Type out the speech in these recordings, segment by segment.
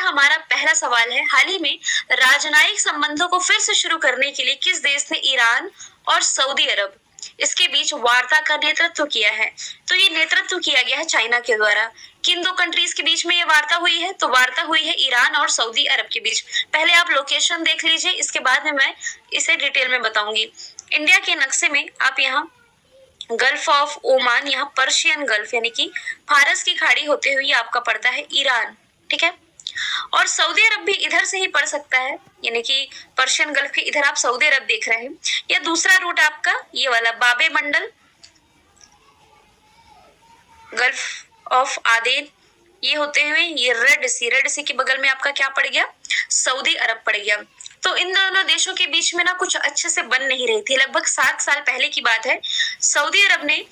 हमारा पहला सवाल है, हाल ही में राजनयिक संबंधों को फिर से शुरू करने के लिए किस देश ने ईरान और सऊदी अरब इसके बीच वार्ता का नेतृत्व किया है? तो ये नेतृत्व किया गया है चाइना के द्वारा। किन दो कंट्रीज के बीच में ये वार्ता हुई है? तो वार्ता हुई है ईरान और सऊदी अरब के बीच। पहले आप लोकेशन देख लीजिए, इसके बाद में मैं इसे डिटेल में बताऊंगी। इंडिया के नक्शे में आप यहाँ गल्फ ऑफ ओमान, यहाँ पर्शियन गल्फ यानी कि फारस की खाड़ी होते हुए आपका पड़ता है ईरान, ठीक है। और सऊदी अरब भी इधर से ही पड़ सकता है, यानी कि पर्शियन गल्फ के इधर आप सऊदी अरब देख रहे हैं। या दूसरा रूट आपका ये वाला बाबे मंडल, गल्फ ऑफ आदेन, ये होते हुए ये रेड सी के बगल में आपका क्या पड़ गया? सऊदी अरब पड़ गया। तो इन दोनों देशों के बीच में ना कुछ अच्छे से बन नहीं रही थी। लगभग 7 साल पहले की बात है। सऊदी अरब ने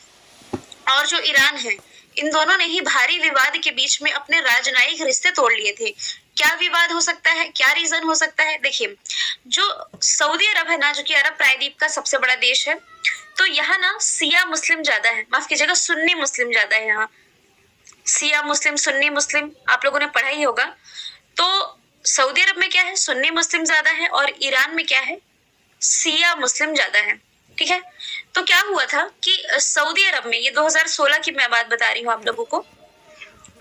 और जो ईरान है, इन दोनों ने ही भारी विवाद के बीच में अपने राजनयिक रिश्ते तोड़ लिए थे। क्या विवाद हो सकता है, क्या रीजन हो सकता है? देखिए, जो सऊदी अरब है ना, जो कि अरब प्रायद्वीप का सबसे बड़ा देश है, तो यहाँ ना सिया मुस्लिम ज्यादा है, माफ कीजिएगा सुन्नी मुस्लिम ज्यादा है। यहाँ सिया मुस्लिम, सुन्नी मुस्लिम आप लोगों ने पढ़ा ही होगा। तो सऊदी अरब में क्या है? सुन्नी मुस्लिम ज्यादा है, और ईरान में क्या है? सिया मुस्लिम ज्यादा है, ठीक है। तो क्या हुआ था कि सऊदी अरब में, ये 2016 की मैं बात बता रही हूँ आप लोगों को,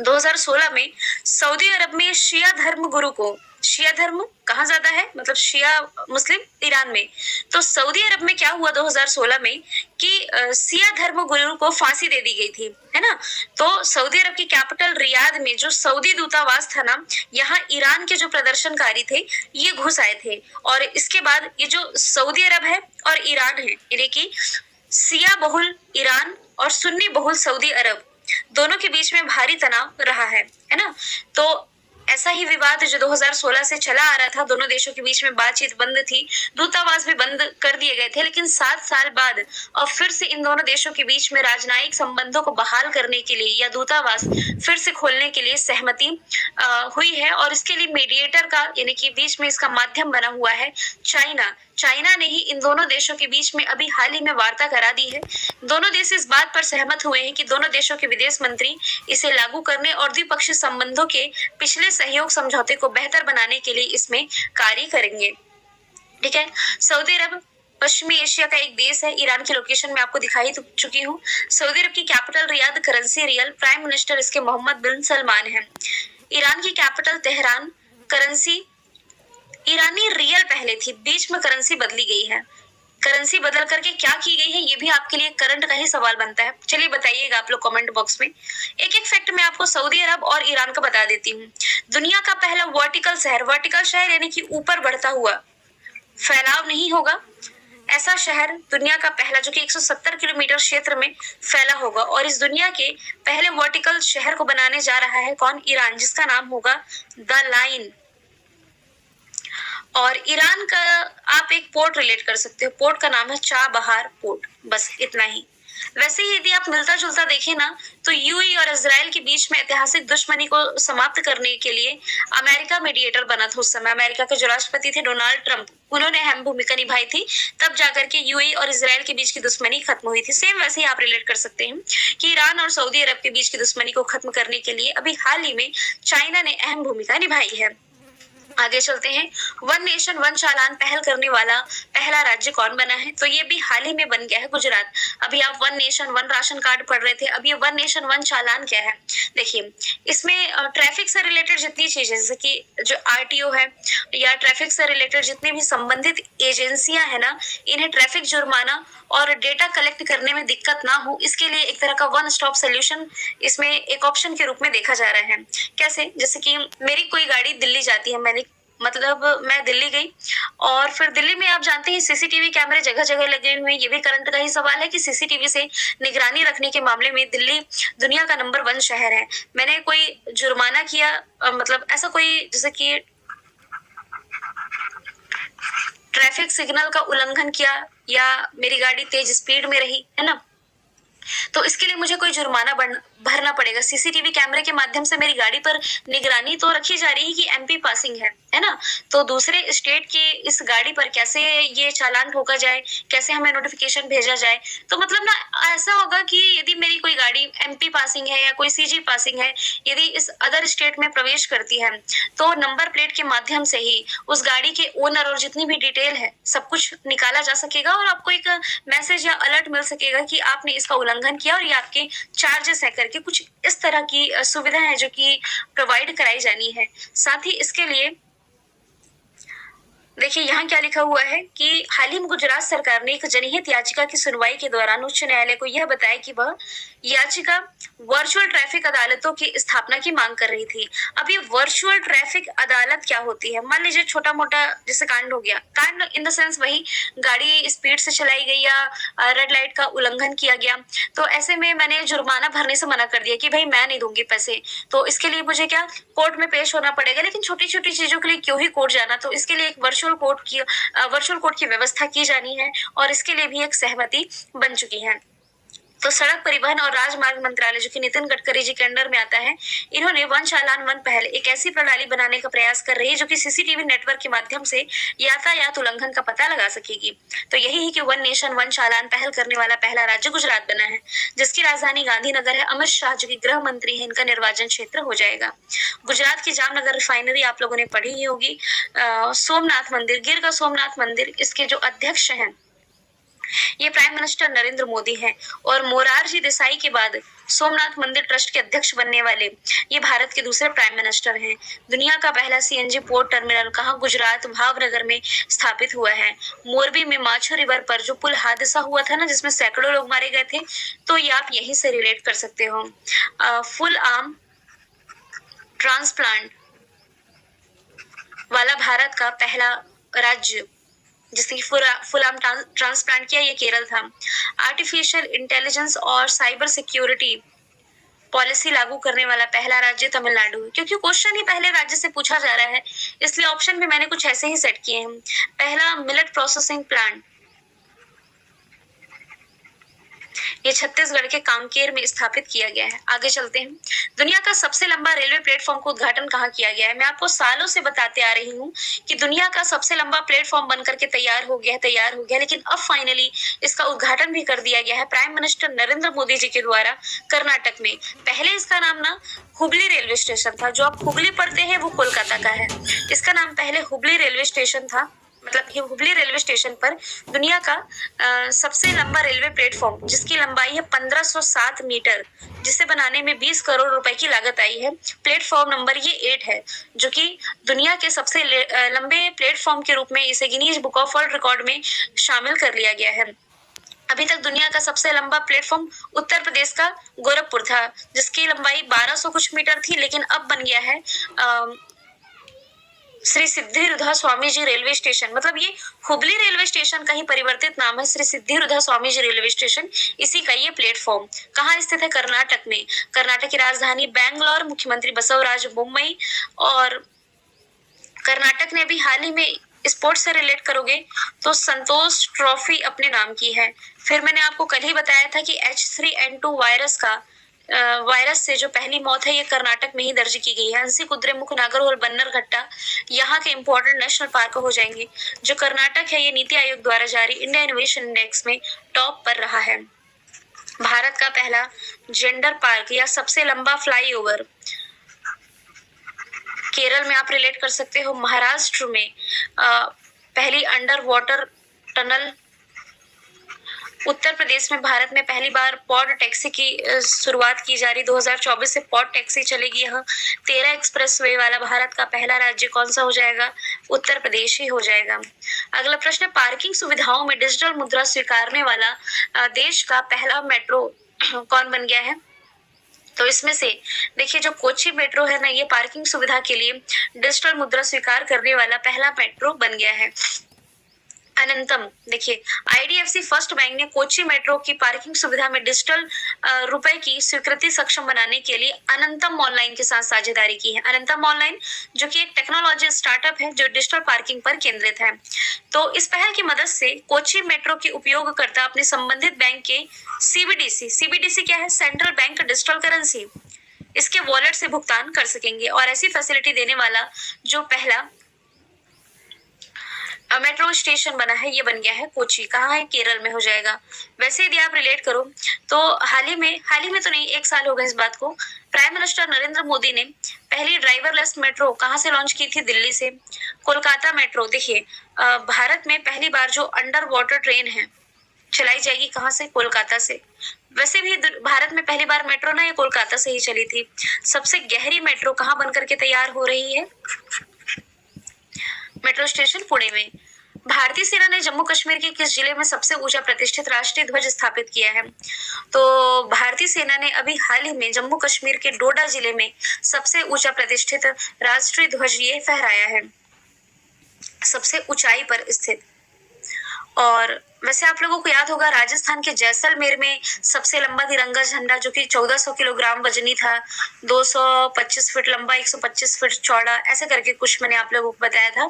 2016 में सऊदी अरब में शिया धर्म गुरु को, शिया धर्म कहाँ ज्यादा है, मतलब शिया मुस्लिम ईरान में, तो सऊदी अरब में क्या हुआ 2016 में कि शिया धर्म गुरु को फांसी दे दी गई थी, है ना। तो सऊदी अरब की कैपिटल रियाद में जो सऊदी दूतावास था ना, यहाँ ईरान के जो प्रदर्शनकारी थे ये घुस आए थे। और इसके बाद ये जो सऊदी अरब है और ईरान है, यानी कि शिया बहुल ईरान और सुन्नी बहुल सऊदी अरब, दोनों के बीच में भारी तनाव रहा है ना। तो ऐसा ही विवाद जो 2016 से चला आ रहा था, दोनों देशों के बीच में बातचीत बंद थी, दूतावास भी बंद कर दिए गए थे, लेकिन 7 साल बाद और फिर से इन दोनों देशों के बीच में राजनयिक संबंधों को बहाल करने के लिए या दूतावास फिर से खोलने के लिए सहमति हुई है। और इसके लिए मीडिएटर का, यानी कि बीच में इसका माध्यम बना हुआ है चाइना ने ही इन दोनों देशों के बीच में अभी हाल ही में वार्ता करा दी है। दोनों देश इस बात पर सहमत हुए हैं कि दोनों देशों के विदेश मंत्री इसे लागू करने और द्विपक्षीय संबंधों के पिछले सहयोग समझौते को बेहतर बनाने के लिए इसमें कार्य करेंगे, ठीक है। सऊदी अरब पश्चिमी एशिया का एक देश है। ईरान की लोकेशन में आपको दिखाई चुकी हूँ। सऊदी अरब की capital Riyadh, currency real, prime minister इसके मोहम्मद बिन सलमान है। ईरान की कैपिटल तेहरान, करेंसी ईरानी रियल पहले थी, बीच में करेंसी बदली गई है। करेंसी बदल करके क्या की गई है, ये भी आपके लिए करंट का ही सवाल बनता है। चलिए बताइएगा आप लोग कमेंट बॉक्स में। एक एक फैक्ट मैं आपको सऊदी अरब और ईरान का बता देती हूँ। दुनिया का पहला वर्टिकल शहर यानी कि ऊपर बढ़ता हुआ, फैलाव नहीं होगा, ऐसा शहर दुनिया का पहला, जो कि 170 किलोमीटर क्षेत्र में फैला होगा। और इस दुनिया के पहले वर्टिकल शहर को बनाने जा रहा है कौन? ईरान, जिसका नाम होगा द लाइन। और ईरान का आप एक पोर्ट रिलेट कर सकते हो, पोर्ट का नाम है चाबहार पोर्ट, बस इतना ही। वैसे ही यदि आप मिलता जुलता देखें ना, तो यूएई और इजराइल के बीच में ऐतिहासिक दुश्मनी को समाप्त करने के लिए अमेरिका मीडिएटर बना था। उस समय अमेरिका के जो राष्ट्रपति थे डोनाल्ड ट्रंप, उन्होंने अहम भूमिका निभाई थी, तब जाकर के यूएई और इजराइल के बीच की दुश्मनी खत्म हुई थी। सेम वैसे ही आप रिलेट कर सकते हैं कि ईरान और सऊदी अरब के बीच की दुश्मनी को खत्म करने के लिए अभी हाल ही में चाइना ने अहम भूमिका निभाई है। आगे चलते हैं। वन नेशन वन चालान पहल करने वाला पहला राज्य कौन बना है? तो ये भी हाल ही में बन गया है, गुजरात। अभी आप one nation one ration card पढ़ रहे थे, अब ये वन नेशन वन चालान क्या है? देखिए, इसमें ट्रैफिक से रिलेटेड जितनी चीजें, जैसे कि जो आरटीओ है या ट्रैफिक से रिलेटेड जितनी भी संबंधित एजेंसियां है ना, इन्हें ट्रैफिक जुर्माना और डेटा कलेक्ट करने में दिक्कत ना हो, इसके लिए एक तरह का वन स्टॉप सोल्यूशन इसमें एक ऑप्शन के रूप में देखा जा रहा है। कैसे? जैसे कि मेरी कोई गाड़ी दिल्ली जाती है, मैं दिल्ली गई, और फिर दिल्ली में आप जानते हैं सीसीटीवी कैमरे जगह जगह लगे हुए हैं। ये भी करंट का ही सवाल है कि सीसीटीवी से निगरानी रखने के मामले में दिल्ली दुनिया का नंबर 1 शहर है। मैंने कोई जुर्माना किया, मतलब ऐसा कोई, जैसे कि ट्रैफिक सिग्नल का उल्लंघन किया या मेरी गाड़ी तेज स्पीड में रही, है ना, तो इसके लिए मुझे कोई जुर्माना भरना पड़ेगा। सीसीटीवी कैमरे के माध्यम से मेरी गाड़ी पर निगरानी तो रखी जा रही है कि एमपी पासिंग है ना? तो दूसरे स्टेट के इस गाड़ी पर कैसे ये चालान ठोका जाए, कैसे हमें नोटिफिकेशन भेजा जाए? तो मतलब ना ऐसा होगा कि यदि मेरी कोई गाड़ी एमपी पासिंग है या कोई सीजी पासिंग है, यदि इस अदर स्टेट में प्रवेश करती है, तो नंबर प्लेट के माध्यम से ही उस गाड़ी के ओनर और जितनी भी डिटेल है, सब कुछ निकाला जा सकेगा और आपको एक मैसेज या अलर्ट मिल सकेगा कि आपने इसका उल्लंघन किया और ये आपके चार्जेस है करके कुछ इस तरह की सुविधा है जो कि प्रोवाइड कराई जानी है। साथ ही इसके लिए देखिए यहाँ क्या लिखा हुआ है कि हाल ही में गुजरात सरकार ने एक जनहित याचिका की सुनवाई के दौरान उच्च न्यायालय को यह बताया कि वह याचिका वर्चुअल ट्रैफिक अदालतों की स्थापना की मांग कर रही थी। अब ये वर्चुअल ट्रैफिक अदालत क्या होती है? मान लीजिए छोटा मोटा जैसे कांड हो गया, कांड इन द सेंस वही गाड़ी स्पीड से चलाई गई या रेड लाइट का उल्लंघन किया गया, तो ऐसे में मैंने जुर्माना भरने से मना कर दिया कि भाई मैं नहीं दूंगी पैसे, तो इसके लिए मुझे क्या कोर्ट में पेश होना पड़ेगा। लेकिन छोटी छोटी चीजों के लिए क्यों ही कोर्ट जाना, तो इसके लिए एक वर्चुअल कोर्ट की व्यवस्था की जानी है और इसके लिए भी एक सहमति बन चुकी है। तो सड़क परिवहन और राजमार्ग मंत्रालय जो कि नितिन गडकरी जी के अंडर में आता है, इन्होंने वन चालान वन पहल एक ऐसी प्रणाली बनाने का प्रयास कर रही है जो कि सीसीटीवी नेटवर्क के माध्यम से यातायात उल्लंघन का पता लगा सकेगी। तो यही है कि वन नेशन वन चालान पहल करने वाला पहला राज्य गुजरात बना है, जिसकी राजधानी गांधीनगर है। अमित शाह जो कि गृह मंत्री है, इनका निर्वाचन क्षेत्र हो जाएगा। गुजरात की जामनगर रिफाइनरी आप लोगों ने पढ़ी ही होगी। सोमनाथ मंदिर, गिर का सोमनाथ मंदिर, इसके जो अध्यक्ष हैं ये प्राइम मिनिस्टर नरेंद्र मोदी हैं और मोरारजी देसाई के बाद सोमनाथ मंदिर ट्रस्ट के अध्यक्ष बनने वाले ये भारत के दूसरे प्राइम मिनिस्टर हैं। दुनिया का पहला सीएनजी पोर्ट टर्मिनल कहाँ? गुजरात भावनगर में स्थापित हुआ है। मोरबी में माछो रिवर पर जो पुल हादसा हुआ था ना, जिसमें सैकड़ों लोग मारे गए थे, तो ये आप यहीं से रिलेट कर सकते हो। फुल आर्म ट्रांसप्लांट वाला भारत का पहला राज्य जिसने फुल आर्म ट्रांसप्लांट किया, ये केरल था। आर्टिफिशियल इंटेलिजेंस और साइबर सिक्योरिटी पॉलिसी लागू करने वाला पहला राज्य तमिलनाडु है। क्योंकि क्वेश्चन ही पहले राज्य से पूछा जा रहा है, इसलिए ऑप्शन भी मैंने कुछ ऐसे ही सेट किए हैं। पहला मिलेट प्रोसेसिंग प्लांट, ये छत्तीसगढ़ के कांकेर में स्थापित किया गया है। आगे चलते हैं। दुनिया का सबसे लंबा रेलवे प्लेटफॉर्म का उद्घाटन कहाँ किया गया है? मैं आपको सालों से बताते आ रही हूँ कि दुनिया का सबसे लंबा प्लेटफॉर्म बनकर के तैयार हो गया, लेकिन अब फाइनली इसका उद्घाटन भी कर दिया गया है प्राइम मिनिस्टर नरेंद्र मोदी जी के द्वारा कर्नाटक में। पहले इसका नाम ना हुबली रेलवे स्टेशन था, जो आप हुबली पढ़ते हैं वो कोलकाता का है। इसका नाम पहले हुबली रेलवे स्टेशन था। मतलब ये हुबली रेलवे स्टेशन पर दुनिया का सबसे लंबा रेलवे प्लेटफॉर्म, जिसकी लंबाई है 1507 मीटर, जिसे बनाने में 20 करोड़ रुपए की लागत आई है। प्लेटफॉर्म नंबर ये 8 है, जो कि दुनिया के सबसे लंबे प्लेटफॉर्म के रूप में इसे Guinness book of world record में शामिल कर लिया गया है। अभी तक दुनिया का सबसे लंबा प्लेटफॉर्म उत्तर प्रदेश का गोरखपुर था, जिसकी लंबाई 1200 कुछ मीटर थी, लेकिन अब बन गया है श्री सिद्धिविनायक स्वामी जी रेलवे स्टेशन। मतलब ये हुबली रेलवे स्टेशन का ही परिवर्तित नाम है, श्री सिद्धिविनायक स्वामी जी रेलवे स्टेशन। इसी का ये प्लेटफॉर्म कहाँ स्थित है? कर्नाटक में। कर्नाटक की राजधानी बैंगलोर, मुख्यमंत्री बसवराज बोम्मई। और कर्नाटक ने अभी हाल ही में स्पोर्ट्स से रिलेट करोगे तो संतोष ट्रॉफी अपने नाम की है। फिर मैंने आपको कल ही बताया था कि H3N2 वायरस से जो पहली मौत है, ये कर्नाटक में ही दर्ज की गई है। हंसी कुद्रेमुख नागरहोल बन्नरघट्टा यहाँ के इंपॉर्टेंट नेशनल पार्क हो जाएंगे। जो कर्नाटक है, ये नीति आयोग द्वारा जारी इंडिया इनोवेशन इंडेक्स में टॉप पर रहा है। भारत का पहला जेंडर पार्क या सबसे लंबा फ्लाईओवर केरल में आप रिलेट कर सकते हो। महाराष्ट्र में पहली under water tunnel. Uttar Pradesh में भारत में पहली बार पॉड टैक्सी की शुरुआत की जा रही, 2024 से पॉड टैक्सी चलेगी यहाँ। 13 एक्सप्रेसवे वाला भारत का पहला राज्य कौन सा हो जाएगा? उत्तर प्रदेश ही हो जाएगा। अगला प्रश्न, पार्किंग सुविधाओं में डिजिटल मुद्रा स्वीकारने वाला देश का पहला मेट्रो कौन बन गया है? तो इसमें से देखिए, जो कोची मेट्रो है ना, ये पार्किंग सुविधा के लिए डिजिटल मुद्रा स्वीकार करने वाला पहला मेट्रो बन गया है। अनंतम, देखिए आईडीएफसी फर्स्ट बैंक ने कोच्चि मेट्रो की पार्किंग सुविधा में डिजिटल रुपए की स्वीकृति सक्षम बनाने के लिए अनंतम ऑनलाइन के साथ साझेदारी की है। अनंतम ऑनलाइन जो कि एक टेक्नोलॉजी स्टार्टअप है जो डिजिटल पार्किंग पर केंद्रित है। तो इस पहल की मदद से कोच्चि मेट्रो के उपयोगकर्ता अपने संबंधित बैंक के सीबीडीसी क्या है, सेंट्रल बैंक डिजिटल करेंसी, इसके वॉलेट से भुगतान कर सकेंगे। और ऐसी फैसिलिटी देने वाला जो पहला मेट्रो स्टेशन बना है ये बन गया है कोच्चि। कहाँ है, केरल में हो जाएगा। वैसे यदि आप रिलेट करो तो हाल ही में तो नहीं, 1 साल हो गए इस बात को, प्राइम मिनिस्टर नरेंद्र मोदी ने पहली ड्राइवरलेस मेट्रो कहाँ से लॉन्च की थी, दिल्ली से। कोलकाता मेट्रो, देखिए भारत में पहली बार जो अंडर वाटर ट्रेन है चलाई जाएगी कहाँ से, कोलकाता से। वैसे भी भारत में पहली बार मेट्रो ना ये कोलकाता से ही चली थी। सबसे गहरी मेट्रो कहाँ बनकर के तैयार हो रही है, मेट्रो स्टेशन पुणे में। भारतीय सेना ने जम्मू कश्मीर के किस जिले में सबसे ऊंचा प्रतिष्ठित राष्ट्रीय ध्वज स्थापित किया है, तो भारतीय सेना ने अभी हाल ही में जम्मू कश्मीर के डोडा जिले में सबसे ऊंचा प्रतिष्ठित राष्ट्रीय ध्वज ये फहराया है, सबसे ऊंचाई पर स्थित। और वैसे आप लोगों को याद होगा राजस्थान के जैसलमेर में सबसे लंबा तिरंगा झंडा जो कि 1400 किलोग्राम वजनी था, 225 फीट लंबा, 125 फीट चौड़ा, ऐसे करके कुछ मैंने आप लोगों को बताया था।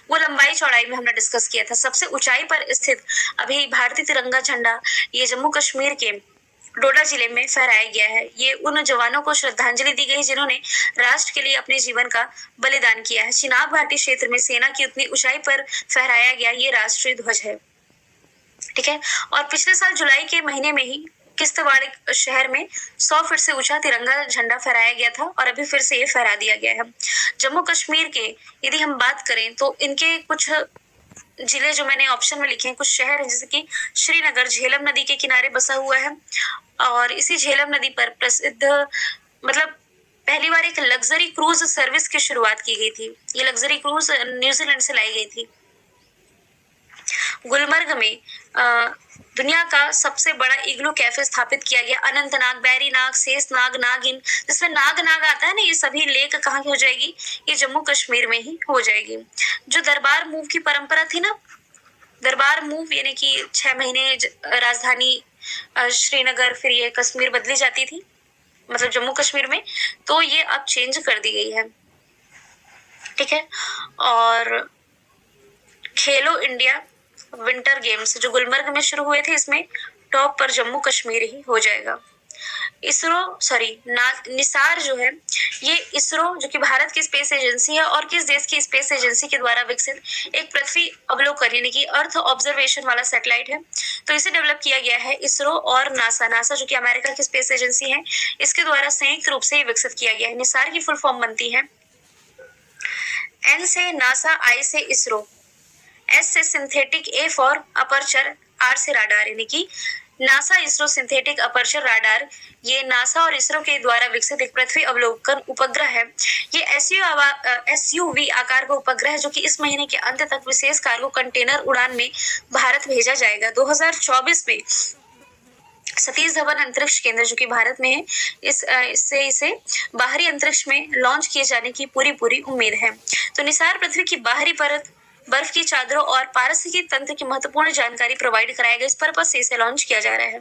वो लंबाई चौड़ाई में हमने डिस्कस किया था। सबसे ऊंचाई पर स्थित अभी भारतीय तिरंगा झंडा ये जम्मू कश्मीर के डोडा जिले में फहराया गया है। ये उन जवानों को श्रद्धांजलि दी गई जिन्होंने राष्ट्र के लिए अपने जीवन का बलिदान किया है। चिनाब घाटी क्षेत्र में सेना की उतनी ऊंचाई पर फहराया गया ये राष्ट्रीय ध्वज है, ठीक है। और पिछले साल जुलाई के महीने में ही किश्तवाड़ शहर में 100 फीट से ऊंचा तिरंगा झंडा फहराया गया था और अभी फिर से ये फहरा दिया गया है। जम्मू कश्मीर के यदि हम बात करें तो इनके कुछ जिले जो मैंने ऑप्शन में लिखे हैं, कुछ शहर है जैसे कि श्रीनगर झेलम नदी के किनारे बसा हुआ है और इसी झेलम नदी पर प्रसिद्ध मतलब पहली बार एक लग्जरी क्रूज सर्विस की शुरुआत की गई थी। ये लग्जरी क्रूज न्यूजीलैंड से लाई गई थी। गुलमर्ग में दुनिया का सबसे बड़ा इग्लू कैफे स्थापित किया गया। अनंतनाग, बैरीनाग, शेषनाग, नागिन, जिसमें नाग आता है ना, ये सभी लेक कहाँ की हो जाएगी, ये जम्मू कश्मीर में ही हो जाएगी। जो दरबार मूव की परंपरा थी ना, दरबार मूव यानी कि 6 महीने राजधानी श्रीनगर फिर ये कश्मीर बदली जाती थी, मतलब जम्मू कश्मीर में, तो ये अब चेंज कर दी गई है, ठीक है। और खेलो इंडिया विंटर गेम्स जो गुलमर्ग में शुरू हुए थे, इसमें टॉप पर जम्मू कश्मीर ही हो जाएगा। निसार जो है ये इसरो जो कि भारत की स्पेस एजेंसी है और किस देश की स्पेस एजेंसी के द्वारा विकसित एक पृथ्वी अवलोकन यानी कि अर्थ ऑब्जर्वेशन वाला सैटेलाइट है। तो इसे डेवलप किया गया है इसरो और नासा जो कि अमेरिका की स्पेस एजेंसी है, इसके द्वारा संयुक्त रूप से विकसित किया गया है। निसार की फुल फॉर्म बनती है एन से नासा, आई से इसरो, एस से synthetic, A for aperture, R से राडार, यानी कि NASA ISRO synthetic aperture radar. ये नासा और इसरो के द्वारा विकसित एक पृथ्वी अवलोकन उपग्रह है। ये एसयूवी आकार का उपग्रह है जो कि इस महीने के अंत तक विशेष कार्गो कंटेनर उड़ान में भारत भेजा जाएगा। 2024 में सतीश धवन अंतरिक्ष केंद्र जो कि भारत में है, इसे बाहरी अंतरिक्ष में लॉन्च किए जाने की पूरी उम्मीद है। तो निसार पृथ्वी की बाहरी परत, बर्फ की चादरों और पारिस्थितिकी तंत्र की महत्वपूर्ण जानकारी प्रोवाइड कराएगा। इस पर्पज से इसे लॉन्च किया जा रहा है।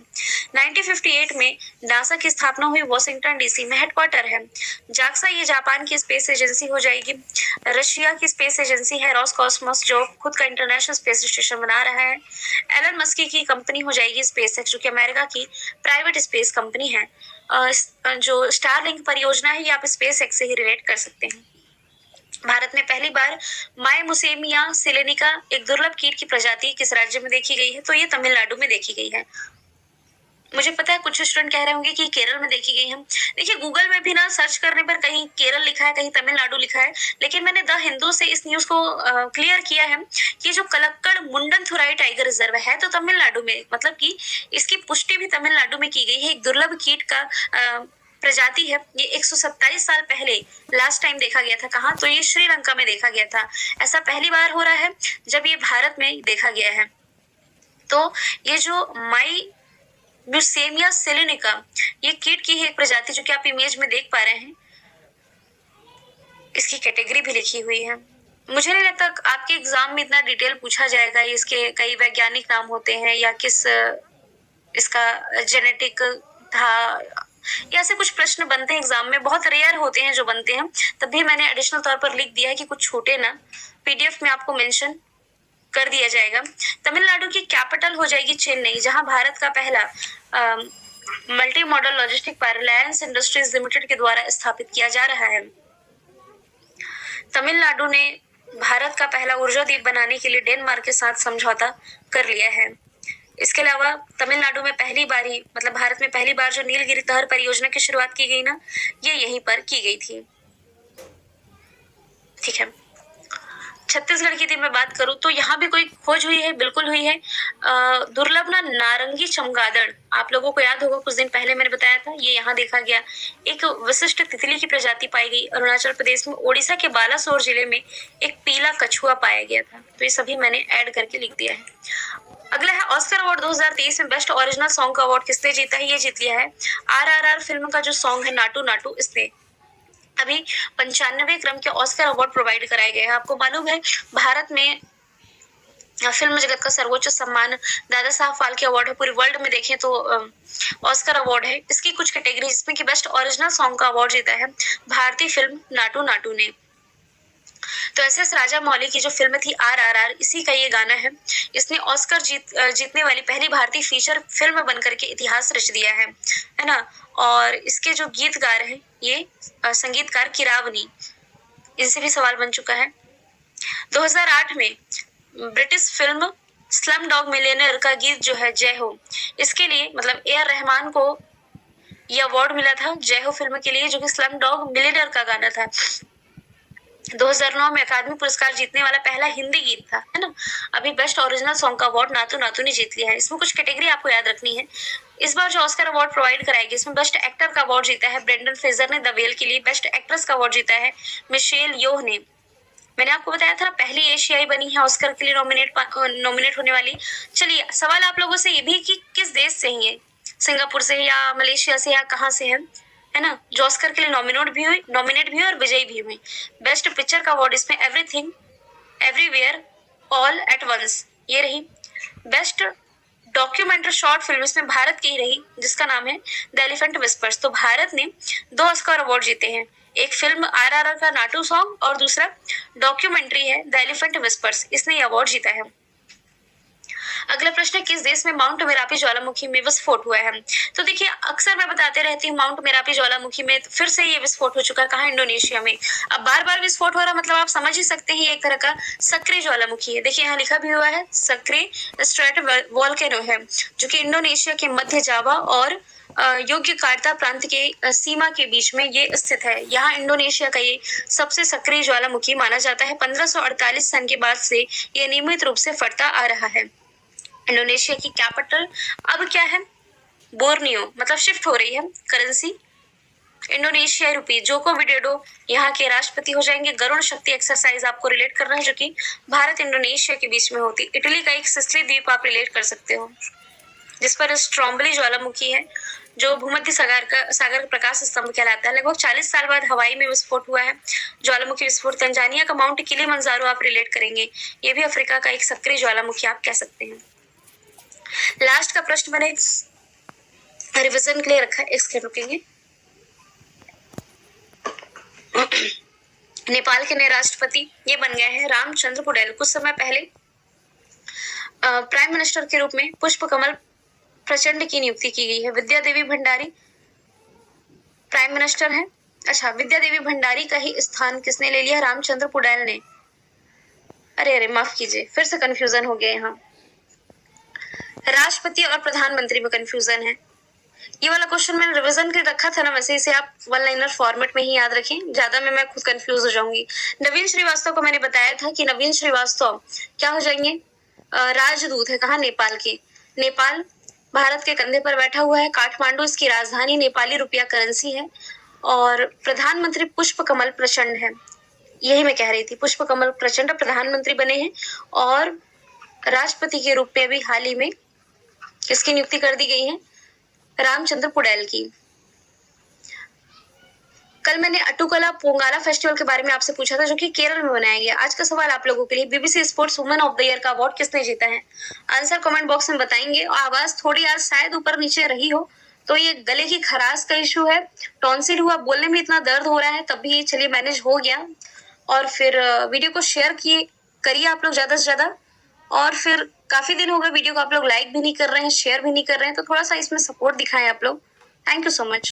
1958 में नासा की स्थापना हुई, वॉशिंगटन डीसी में हेडक्वार्टर है। जाक्सा ये जापान की स्पेस एजेंसी हो जाएगी। रशिया की स्पेस एजेंसी है रॉसकॉस्मोस जो खुद का इंटरनेशनल स्पेस स्टेशन बना रहा है। एलन मस्क की कंपनी हो जाएगी स्पेसएक्स जो कि अमेरिका की प्राइवेट स्पेस कंपनी है। जो स्टारलिंक परियोजना है ये आप स्पेसएक्स से ही रिलेट कर सकते हैं। भारत में पहली बार माइमुसेमिया सिलेनिका एक दुर्लभ कीट की प्रजाति किस राज्य में देखी गई है, तो ये तमिलनाडु में देखी गई है। मुझे पता है कुछ स्टूडेंट कह रहे होंगे कि केरल में देखी गई है। देखिए गूगल में भी ना सर्च करने पर कहीं केरल लिखा है, कहीं तमिलनाडु लिखा है, लेकिन मैंने द हिंदू से इस न्यूज को क्लियर किया है कि जो कलक्कड़ मुंडनथुराई टाइगर रिजर्व है तो तमिलनाडु में, मतलब कि इसकी पुष्टि भी तमिलनाडु में की गई है। एक दुर्लभ कीट का प्रजाति है। ये 127 साल पहले लास्ट टाइम देखा गया था। कहाँ, तो ये श्रीलंका में देखा गया था। ऐसा पहली बार हो रहा है जब ये भारत में देखा गया है। तो ये जो माइमुसेमिया सिलेनिका ये कीट की है एक प्रजाति जो कि आप इमेज में देख पा रहे हैं। इसकी कैटेगरी भी लिखी हुई है। मुझे नहीं लगता आपके एग्जाम में इतना डिटेल पूछा जाएगा, इसके कई वैज्ञानिक नाम होते हैं या किस इसका जेनेटिक था, या ऐसे कुछ प्रश्न बनते हैं एग्जाम में, बहुत रेयर होते हैं जो बनते हैं। तब भी मैंने एडिशनल तौर पर लिख दिया है कि कुछ छूटे ना, पीडीएफ में आपको मेंशन कर दिया जाएगा। तमिलनाडु की कैपिटल हो जाएगी चेन्नई, जहां भारत का पहला multi modal logistic park Reliance industries limited के द्वारा स्थापित किया जा रहा है। तमिलनाडु ने भारत का पहला ऊर्जा द्वीप बनाने के लिए डेनमार्क के साथ समझौता कर लिया है। इसके अलावा तमिलनाडु में पहली बार ही, मतलब भारत में पहली बार जो नीलगिरी तहर परियोजना की शुरुआत की गई ना, ये यहीं पर की गई थी। ठीक है, छत्तीसगढ़ की यदि मैं बात करूं तो यहाँ भी कोई खोज हुई है, बिल्कुल हुई है। दुर्लभ ना नारंगी चमगादड़, आप लोगों को याद होगा कुछ दिन पहले मैंने बताया था, ये यहाँ देखा गया। एक विशिष्ट तितली की प्रजाति पाई गई अरुणाचल प्रदेश में। ओडिशा के बालासोर जिले में एक पीला कछुआ पाया गया था। तो ये सभी मैंने ऐड करके लिख दिया है। अगला है ऑस्कर अवार्ड 2023 में बेस्ट ओरिजिनल सॉन्ग का अवार्ड किसने जीता है? ये जीत लिया है आरआरआर फिल्म का जो सॉन्ग है नाटू नाटू, इसने अभी 95वें क्रम के ऑस्कर अवार्ड प्रोवाइड कराए गए हैं। आपको मालूम है भारत में फिल्म जगत का सर्वोच्च सम्मान दादा साहब फाल्के अवार्ड है। पूरी वर्ल्ड में देखें तो ऑस्कर अवार्ड है। इसकी कुछ कैटेगरी जिसमें कि बेस्ट ओरिजिनल सॉन्ग का अवार्ड जीता है भारतीय फिल्म नाटू नाटू ने। तो एस राजा मौली की जो फिल्म थी आरआरआर, इसी का ये गाना है। इसने ऑस्कर जीतने वाली पहली भारतीय फीचर फिल्म बनकर के इतिहास रच दिया है ना। और इसके जो गीतकार हैं ये संगीतकार किरावनी, इनसे भी सवाल बन चुका है। 2008 में British film slum dog millionaire का गीत जो है जय हो, इसके लिए मतलब ए आर रहमान को ये अवार्ड मिला था जय हो फिल्म के लिए, जो कि स्लम डॉग मिलियनेयर का गाना था। 2009 में अकादमी पुरस्कार जीतने वाला पहला हिंदी गीत था, है ना। अभी बेस्ट ओरिजिनल सॉन्ग का अवार्ड नातू नातू ने जीत लिया है। इसमें कुछ कैटेगरी आपको याद रखनी है। इस बार जो ऑस्कर अवार्ड प्रोवाइड कराएगी, इसमें बेस्ट एक्टर का अवार्ड जीता है ब्रेंडन फ्रेजर ने द वेल के लिए। बेस्ट एक्ट्रेस का अवार्ड जीता है मिशेल योह ने। मैंने आपको बताया था पहली एशियाई बनी है ऑस्कर के लिए नॉमिनेट होने वाली। चलिए सवाल आप लोगों से ये भी कि किस देश से है ये, सिंगापुर से या मलेशिया से या कहाँ से है ना, जो ऑस्कर के लिए नॉमिनेट भी हुई और विजयी भी हुई। बेस्ट पिक्चर का अवार्ड इसमें everything everywhere all at once ये रही। बेस्ट डॉक्यूमेंट्री शॉर्ट फिल्म इसमें भारत की ही रही, जिसका नाम है द एलिफेंट विस्पर्स। तो भारत ने 2 ऑस्कर अवार्ड जीते हैं, एक फिल्म आरआरआर का नाटू सॉन्ग और दूसरा डॉक्यूमेंट्री है द एलिफेंट विस्पर्स, इसने ये अवार्ड जीता है। अगला प्रश्न है किस देश में माउंट मेरापी ज्वालामुखी में विस्फोट हुआ है? तो देखिए अक्सर मैं बताते रहती हूँ माउंट मेरापी ज्वालामुखी में फिर से ये विस्फोट हो चुका है। कहाँ? इंडोनेशिया में। अब बार बार विस्फोट हो रहा, मतलब आप समझ ही सकते हैं एक तरह का सक्रिय ज्वालामुखी है। देखिए यहाँ लिखा भी हुआ है सक्रिय स्ट्रेट वोल्केनो है, जो कि इंडोनेशिया के मध्य जावा और योग्यकार्ता प्रांत के सीमा के बीच में ये स्थित है। यहाँ इंडोनेशिया का ये सबसे सक्रिय ज्वालामुखी माना जाता है। 1548 सन के बाद से ये नियमित रूप से फटता आ रहा है। इंडोनेशिया की कैपिटल अब क्या है? बोर्नियो, मतलब शिफ्ट हो रही है करेंसी इंडोनेशियाई रुपी। जोको विडोडो यहाँ के राष्ट्रपति हो जाएंगे। गरुड़ शक्ति एक्सरसाइज आपको रिलेट करना है, जो कि भारत इंडोनेशिया के बीच में होती। इटली का एक सिसिली द्वीप आप रिलेट कर सकते हो, जिस पर स्ट्रोम्बोली ज्वालामुखी है, जो भूमध्य सागर का प्रकाश स्तंभ कहलाता है। लगभग 40 साल बाद हवाई में विस्फोट हुआ है ज्वालामुखी विस्फोट। तंजानिया का माउंट किलिमंजारो आप रिलेट करेंगे, ये भी अफ्रीका का एक सक्रिय ज्वालामुखी आप कह सकते हैं। लास्ट का प्रश्न मैंने रिवीजन के लिए रखा है, इसके रुकेंगे। नेपाल के नए राष्ट्रपति ये बन गए हैं रामचंद्र पौडेल। कुछ समय पहले प्राइम मिनिस्टर के रूप में पुष्प कमल प्रचंड की नियुक्ति की गई है। विद्या देवी भंडारी प्राइम मिनिस्टर हैं। अच्छा, विद्या देवी भंडारी का ही स्थान किसने ले लिया? रामचंद्र पौडेल ने। अरे माफ कीजिए, फिर से कंफ्यूजन हो गया यहाँ, राष्ट्रपति और प्रधानमंत्री में कंफ्यूजन है। ये वाला क्वेश्चन मैंने रिवीजन के रखा था ना, वैसे इसे आप वन लाइनर फॉर्मेट में ही याद रखें, ज्यादा में मैं खुद कंफ्यूज हो जाऊंगी। नवीन श्रीवास्तव को मैंने बताया था कि नवीन श्रीवास्तव क्या हो जाएंगे? राजदूत है। कहाँ? नेपाल के। नेपाल भारत के कंधे पर बैठा हुआ है। काठमांडू इसकी राजधानी, नेपाली रुपया करेंसी है। और प्रधानमंत्री पुष्प कमल प्रचंड है, यही मैं कह रही थी, पुष्प कमल प्रचंड प्रधानमंत्री बने हैं। और राष्ट्रपति के रूप में अभी हाल ही में किसकी नियुक्ति कर दी गई है? रामचंद्र पौडेल की। कल मैंने अट्टुकला पोंगाला फेस्टिवल के बारे में आपसे पूछा था, जो कि केरल में मनाया गया। आज का सवाल आप लोगों के लिए, BBC sports women of the year का अवार्ड किसने जीता है? आंसर कमेंट बॉक्स में बताएंगे। और आवाज थोड़ी आज शायद ऊपर नीचे रही हो, तो ये गले की खराश का इशू है, टॉन्सिल हुआ, बोलने में इतना दर्द हो रहा है, तब भी चलिए मैनेज हो गया। और फिर वीडियो को शेयर करिए आप लोग ज्यादा से ज्यादा। और फिर काफी दिन हो गए वीडियो को आप लोग लाइक भी नहीं कर रहे हैं, शेयर भी नहीं कर रहे हैं, तो थोड़ा सा इसमें सपोर्ट दिखाएं आप लोग। Thank you so much.